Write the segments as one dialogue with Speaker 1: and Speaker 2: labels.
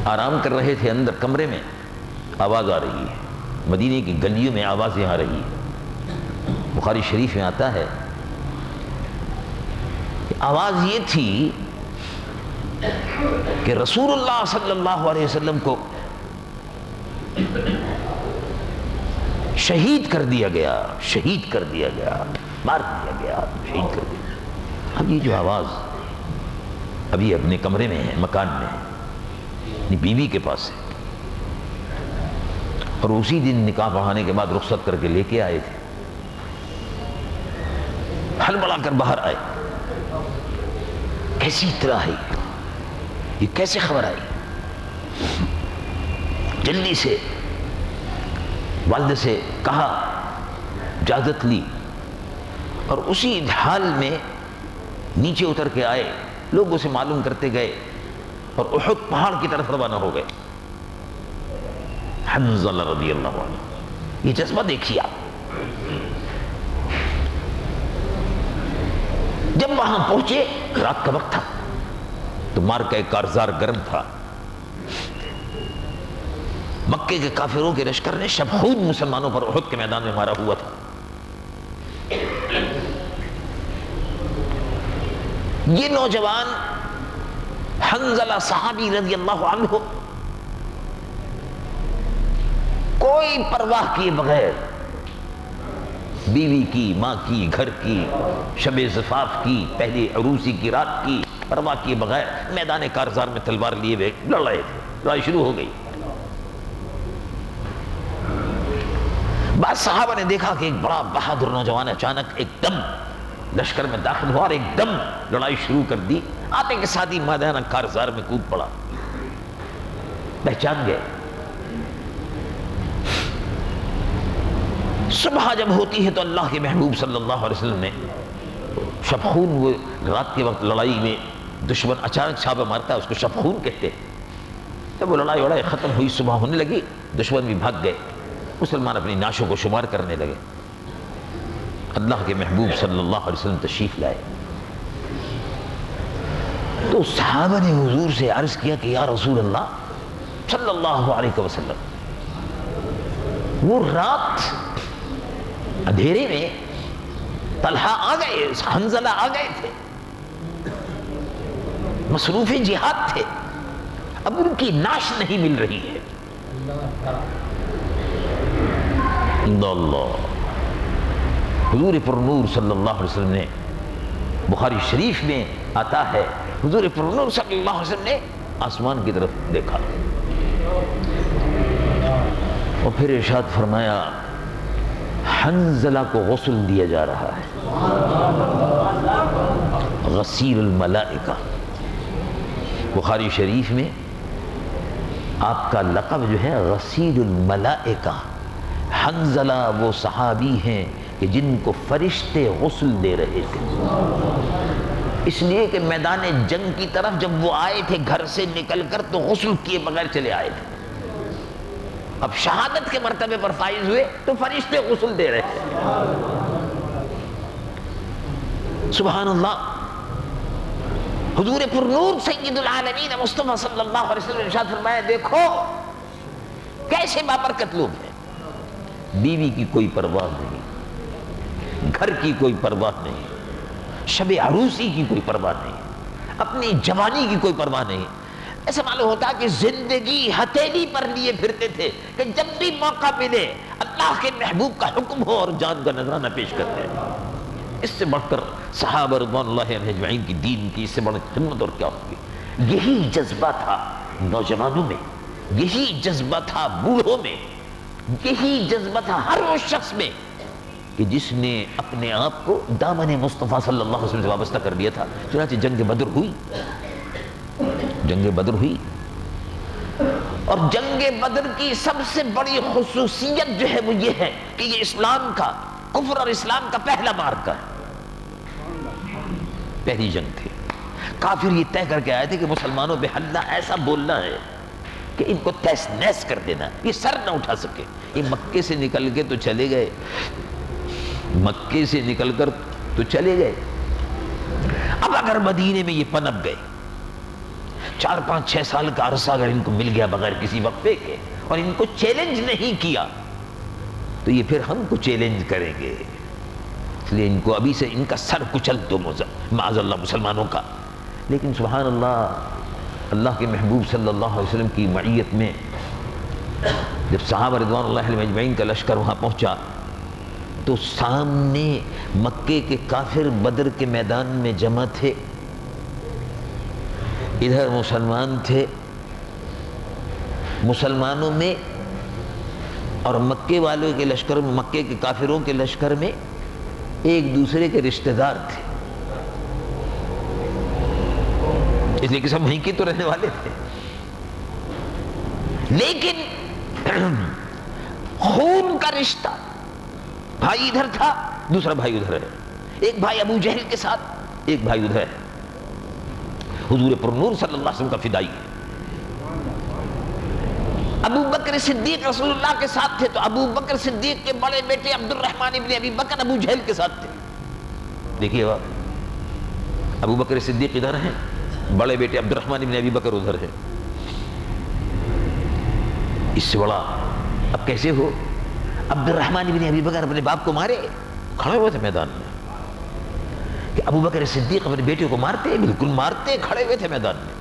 Speaker 1: آرام کر رہے تھے اندر کمرے میں، آواز آ رہی ہے، مدینے کی گلیوں میں آوازیں آ رہی ہیں۔ بخاری شریف میں آتا ہے کہ آواز یہ تھی کہ رسول اللہ صلی اللہ علیہ وسلم کو شہید کر دیا گیا، شہید کر دیا گیا، مار دیا گیا، شہید کر دیا۔ اب یہ جو آواز ابھی اپنے کمرے میں ہے، مکان میں ہے، اپنی بیوی کے پاس ہے، اور اسی دن نکاح پڑھانے کے بعد رخصت کر کے لے کے آئے تھے، ہڑبڑا کر باہر آئے، کیسی اطلاع ہے، یہ کیسے خبر آئی؟ جلدی سے والد سے کہا، اجازت لی، اور اسی حال میں نیچے اتر کے آئے، لوگوں سے معلوم کرتے گئے، اور احد پہاڑ کی طرف روانہ ہو گئے۔ حنظلہ رضی اللہ عنہ، یہ جذبہ دیکھیے آپ۔ جب وہاں پہنچے، رات کا وقت تھا، تو مارکہ کارزار گرم تھا، مکے کے کافروں کے لشکر نے شب خون مسلمانوں پر احد کے میدان میں مارا ہوا تھا۔ یہ نوجوان حنظلہ صحابی رضی اللہ عنہ کوئی پرواہ کیے بغیر، بیوی کی، ماں کی، گھر کی، شب زفاف کی، پہلی عروسی کی رات کی پرواہ کیے بغیر میدان کارزار میں تلوار لیے ہوئے لڑ رہے تھے۔ لڑائی شروع ہو گئی۔ بعض صحابہ نے دیکھا کہ ایک بڑا بہادر نوجوان اچانک ایک دم لشکر میں داخل ہوا اور ایک دم لڑائی شروع کر دی، آتے کے ساتھ ہی میدان کارزار میں کود پڑا۔ پہچان گئے۔ صبح جب ہوتی ہے تو اللہ کے محبوب صلی اللہ علیہ وسلم نے شبخون، وہ رات کے وقت لڑائی میں دشمن اچانک چھاپا مارتا ہے، اس کو شبخون کہتے ہیں۔ جب وہ لڑائی وڑائی ختم ہوئی، صبح ہونے لگی، دشمن بھی بھاگ گئے، مسلمان اپنی نعشوں کو شمار کرنے لگے۔ اللہ کے محبوب صلی اللہ علیہ وسلم تشریف لائے تو صحابہ نے حضور سے عرض کیا کہ یا رسول اللہ صلی اللہ علیہ وسلم، وہ رات اندھیرے میں طلحہ آ گئے، حنظلہ آ گئے تھے، مصروف جہاد تھے، اب ان کی نعش نہیں مل رہی ہے۔ اللہ، حضور پر نور صلی اللہ علیہ وسلم نے، بخاری شریف میں آتا ہے، حضور پر نور صلی اللہ علیہ وسلم نے آسمان کی طرف دیکھا اور پھر ارشاد فرمایا حنظلہ کو غسل دیا جا رہا ہے، غسیل الملائکہ۔ بخاری شریف میں آپ کا لقب جو ہے غسیل الملائکہ۔ حنظلہ وہ صحابی ہیں کہ جن کو فرشتے غسل دے رہے تھے، اس لیے کہ میدان جنگ کی طرف جب وہ آئے تھے گھر سے نکل کر تو غسل کیے بغیر چلے آئے تھے، اب شہادت کے مرتبے پر فائز ہوئے تو فرشتے غسل دے رہے تھے۔ سبحان اللہ۔ حضور پر نور سید العالمین مصطفیٰ صلی اللہ علیہ وسلم نے ارشاد فرمایا دیکھو کیسے بابرکت لوگ ہیں، بیوی کی کوئی پرواہ نہیں، گھر کی کوئی پرواہ نہیں، شب عروسی کی کوئی پرواہ نہیں، اپنی جوانی کی کوئی پرواہ نہیں۔ ایسا معلوم ہوتا کہ زندگی ہتھیلی پر لیے پھرتے تھے کہ جب بھی موقع ملے اللہ کے محبوب کا حکم ہو اور جان کا نذرانہ پیش کرتے ہیں۔ اس سے بڑھ کر صحابہ رضوان اللہ علیہم اجمعین کی دین کی اس سے بڑھ خدمت اور کیا ہوگی۔ یہی جذبہ تھا نوجوانوں میں، یہی جذبہ تھا بوڑھوں میں، یہی جذبہ تھا ہر اس شخص میں کہ جس نے اپنے آپ کو دامن مصطفیٰ صلی اللہ علیہ وسلم سے وابستہ کر دیا تھا۔ چنانچہ جنگ بدر ہوئی، جنگ بدر ہوئی، اور جنگ بدر کی سب سے بڑی خصوصیت جو ہے وہ یہ ہے کہ یہ اسلام کا، کفر اور اسلام کا پہلا معرکہ ہے، پہلی جنگ تھی۔ کافر یہ طے کر کے آئے تھے کہ مسلمانوں پہ حملہ ایسا بولنا ہے کہ ان کو تیس نیس کر دینا، یہ سر نہ اٹھا سکے۔ یہ مکے سے نکل کے تو چلے گئے، مکے سے نکل کر تو چلے گئے، اب اگر مدینے میں یہ پنپ گئے 4-5-6 سال کا عرصہ اگر ان کو مل گیا بغیر کسی وقفے کے اور ان کو چیلنج نہیں کیا تو یہ پھر ہم کو چیلنج کریں گے. اس لیے ان کو ابھی سے ان کا سر کچل دو معاذ اللہ مسلمانوں کا. لیکن سبحان اللہ، اللہ کے محبوب صلی اللہ علیہ وسلم کی معیت میں جب صحابہ رضوان اللہ علیہم اجمعین کا لشکر وہاں پہنچا تو سامنے مکے کے کافر بدر کے میدان میں جمع تھے، ادھر مسلمان تھے. مسلمانوں میں اور مکے والوں کے لشکر میں، مکے کے کافروں کے لشکر میں ایک دوسرے کے رشتہ دار تھے، اس لیے کہ سب وہیں کے تو رہنے والے تھے. لیکن خون کا رشتہ، بھائی ادھر تھا دوسرا بھائی ادھر ہے، ایک بھائی ابو جہل کے ساتھ ایک بھائی ادھر ہے. حضور پر نور صلی اللہ علیہ وسلم کا فدائی ابو بکر صدیق رسول اللہ کے ساتھ تھے، تو ابو بکر صدیق کے بڑے بیٹے عبد الرحمن ابن ابی بکر ابو جہل کے ساتھ تھے. دیکھیے ابو بکر صدیق ادھر ہیں، بڑے بیٹے عبد الرحمن ابن ابی بکر ادھر ہیں. اس سے بڑا اب کیسے ہو؟ عبد الرحمن ابن ابی بکر اپنے باپ کو مارے، کھڑے ہوئے تھے میدان میں. کہ ابو بکر صدیق اپنے بیٹے کو مارتے، بالکل مارتے، کھڑے ہوئے تھے میدان میں.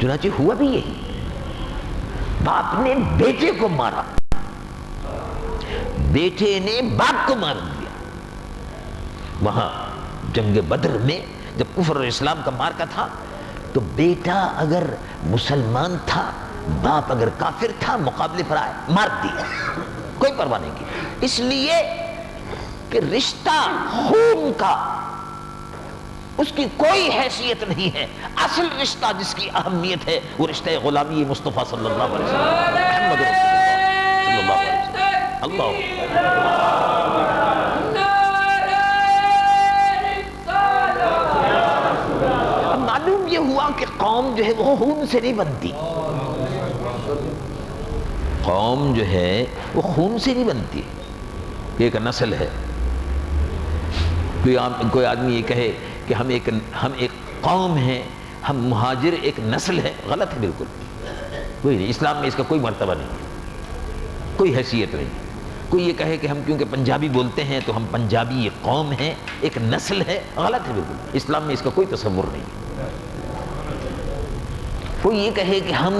Speaker 1: چنانچہ ہوا بھی یہی، باپ نے بیٹے کو مارا، بیٹے نے باپ کو مار دیا. وہاں جنگ بدر میں جب کفر اور اسلام کا مارکا تھا تو بیٹا اگر مسلمان تھا، باپ اگر کافر تھا، مقابلے پر آئے مار دیا، کوئی پرواہ نہیں کی. اس لیے کہ رشتہ خون کا اس کی کوئی حیثیت نہیں ہے. اصل رشتہ جس کی اہمیت ہے وہ رشتہ غلامی مصطفیٰ صلی اللہ علیہ وسلم، محمد رسول اللہ صلی اللہ علیہ وسلم. اب معلوم یہ ہوا کہ قوم جو ہے وہ خون سے نہیں بنتی، قوم جو ہے وہ خون سے نہیں بنتی، ایک نسل ہے. کوئی آدمی یہ کہے کہ ہم ایک قوم ہیں، ہم مہاجر ایک نسل ہے، غلط ہے بالکل. کوئی نہیں، اسلام میں اس کا کوئی مرتبہ نہیں، کوئی حیثیت نہیں. کوئی یہ کہے کہ ہم کیونکہ پنجابی بولتے ہیں تو ہم پنجابی ایک قوم ہیں، ایک نسل ہے، غلط ہے بالکل. اسلام میں اس کا کوئی تصور نہیں. کوئی یہ کہے کہ ہم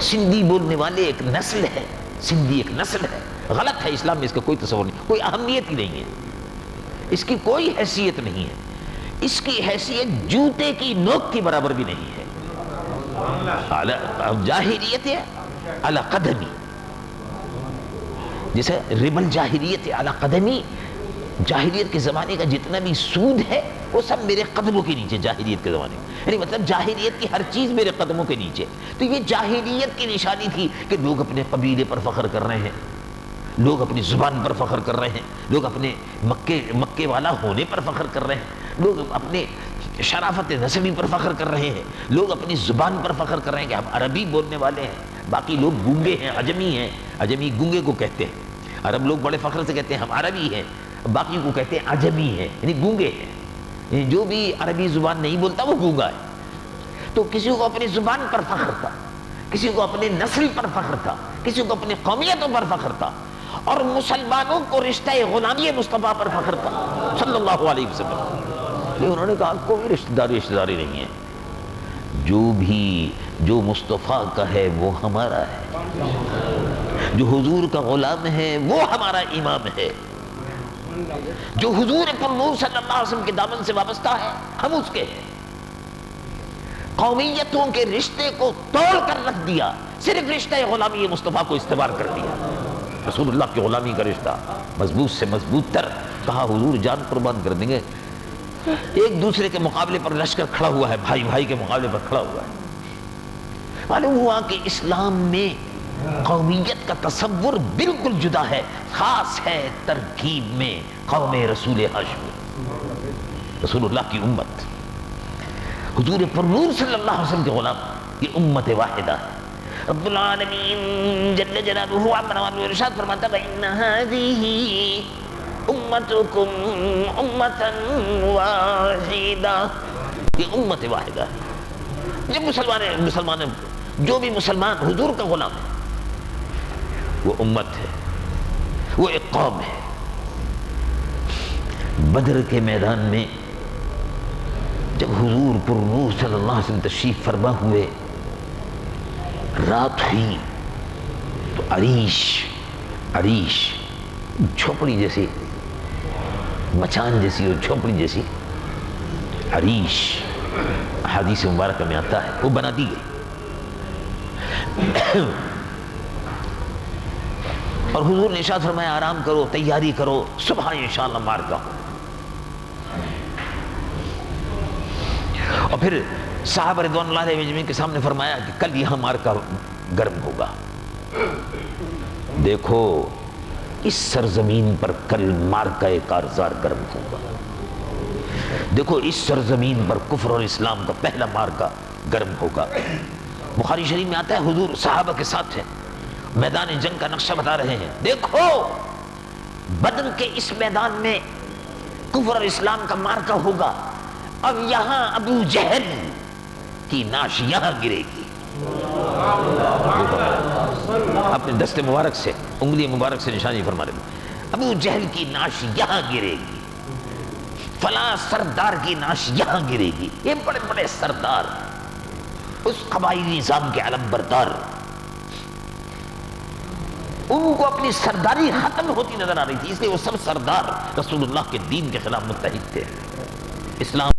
Speaker 1: سندھی بولنے والے ایک نسل ہے، سندھی ایک نسل ہے، غلط ہے. اسلام میں اس کا کوئی تصور نہیں، کوئی اہمیت ہی نہیں ہے، اس کی کوئی حیثیت نہیں ہے. اس کی حیثیت جوتے کی نوک کے برابر بھی نہیں ہے. جاہلیت علی قدمی، جیسے ربل جاہلیت علی قدمی، جاہلیت کے زمانے کا جتنا بھی سود ہے وہ سب میرے قدموں کے نیچے. جاہلیت کے زمانے یعنی مطلب جاہلیت کی ہر چیز میرے قدموں کے نیچے. تو یہ جاہلیت کی نشانی تھی کہ لوگ اپنے قبیلے پر فخر کر رہے ہیں، لوگ اپنی زبان پر فخر کر رہے ہیں، لوگ اپنے مکے والا ہونے پر فخر کر رہے ہیں، لوگ اپنے شرافت نسبی پر فخر کر رہے ہیں، لوگ اپنی زبان پر فخر کر رہے ہیں کہ ہم عربی بولنے والے ہیں، باقی لوگ گونگے ہیں، عجمی ہیں. عجمی گونگے کو کہتے ہیں. عرب لوگ بڑے فخر سے کہتے ہیں ہم عربی ہیں، باقی کو کہتے ہیں عجمی ہیں، یعنی گونگے ہیں. یعنی جو بھی عربی زبان نہیں بولتا وہ گونگا ہے. تو کسی کو اپنی زبان پر فخر تھا، کسی کو اپنے نسل پر فخر تھا، کسی کو اپنی قومیتوں پر فخر تھا، اور مسلمانوں کو رشتہ غلامی مصطفیٰ پر فخر تھا صلی اللہ علیہ وسلم. لیکن انہوں نے کہا کوئی رشتہ داری نہیں ہے، جو مصطفیٰ کا ہے وہ ہمارا ہے، جو حضور کا غلام ہے وہ ہمارا امام ہے، جو حضور پر نور صلی اللہ علیہ وسلم کے دامن سے وابستہ ہے ہم اس کے ہیں. قومیتوں کے رشتے کو توڑ کر رکھ دیا، صرف رشتہ غلامی مصطفیٰ کو استوار کر دیا. رسول اللہ کی غلامی کا رشتہ مضبوط سے مضبوط تر. کہا حضور جان قربان کر دیں گے. ایک دوسرے کے مقابلے پر لشکر کھڑا ہوا ہے، بھائی بھائی کے مقابلے پر کھڑا ہوا ہے. معلوم ہوا کہ اسلام میں قومیت کا تصور بالکل جدا ہے، خاص ہے ترکیب میں قوم رسول ہاشمی، رسول اللہ کی امت، حضور پر نور صلی اللہ علیہ وسلم کے غلام. یہ امت واحدہ ہے. رب العالمین جل جلالہ عما ارشاد فرماتا ہے ان هذه امتکم امتا واحدہ یہ امت واحدہ ہے. جب مسلمان جو بھی مسلمان حضور کا غلام ہے وہ امت ہے، وہ ایک قوم ہے. بدر کے میدان میں جب حضور پر نور صلی اللہ علیہ وسلم تشریف فرما ہوئے، رات ہوئی تو عریش جھوپڑی جیسی، مچان جیسی اور جھوپڑی جیسی عریش حدیث مبارکہ میں آتا ہے، وہ بنا دی گئی. اور حضور نے ارشاد فرمایا آرام کرو، تیاری کرو، صبح انشاءاللہ مارکا. اور پھر صحابہ رضوان اللہ علیہ اجمعین کے سامنے فرمایا کہ کل یہاں مارکا گرم ہوگا. دیکھو اس سرزمین پر کل مارکا کارزار گرم ہوگا. دیکھو اس سرزمین پر کفر اور اسلام کا پہلا مارکا گرم ہوگا. بخاری شریف میں آتا ہے حضور صحابہ کے ساتھ ہیں، میدان جنگ کا نقشہ بتا رہے ہیں. دیکھو بدر کے اس میدان میں کفر اور اسلام کا مارکا ہوگا. اب یہاں ابو جہل کی ناش یہاں گرے گی. اپنے دست مبارک سے، انگلی مبارک سے نشانی فرما رہے ہیں، ابو جہل کی ناش یہاں گرے گی، فلاں سردار کی ناش یہاں گرے گی. یہ بڑے بڑے سردار، اس قبائلی نظام کے علم بردار، ان کو اپنی سرداری ختم ہوتی نظر آ رہی تھی، اس لیے وہ سب سردار رسول اللہ کے دین کے خلاف متحد تھے. اسلام